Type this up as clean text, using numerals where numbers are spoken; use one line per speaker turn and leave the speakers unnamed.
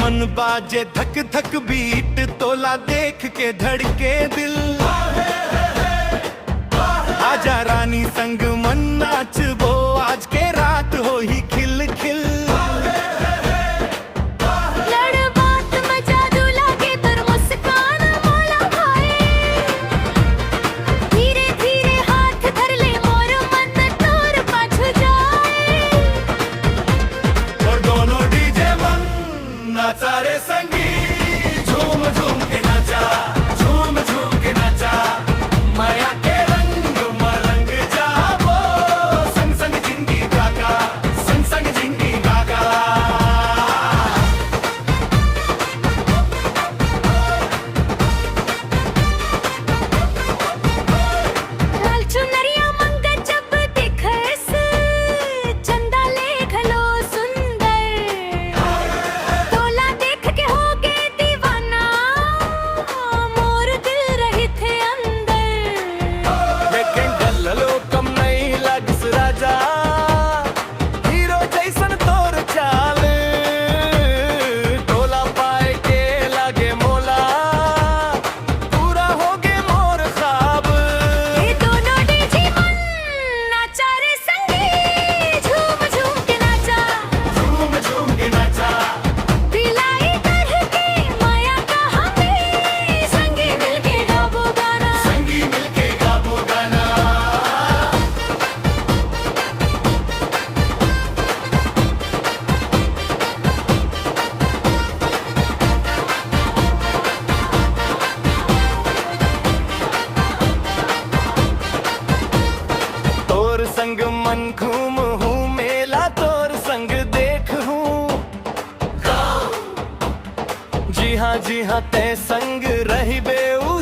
मन बाजे धक धक बीट, तोला देख के धड़के दिल। आजा रानी संग मन नाच वो, आज के रात हो ही खिल खिल। सारे संगी झूम झूम के नाचा, झूम झूम के नाचा, माया के रंग मरंग जाबो, संग संग जिंदगी गागा, संग संग जिंदगी गागा।
लाल चुनरिया मंगा जब दिखस, चंदा ले घलो सुंदर। तोला देख के हो गए दीवाना, मोर दिल रही थे अंदर।
लेकिन गल्लो कम नहीं लागस राजा, हीरो जैसन तोर चाल। टोला पाए के लागे मोला, पूरा हो गे मोर ख्वाब।
ये दोनों डीजे मन नाचा रे संगी, झूम झूम के नाचा,
झूम झूम के नाचा,
दिलाई तरह के माया का हमें, संगी मिलके गाबो गाना।
संगी मिलके गाबो गाना। तोर संग मन घूम हूँ, मेला तोर संग देख हूँ। जी हाँ ते संग रही बेऊ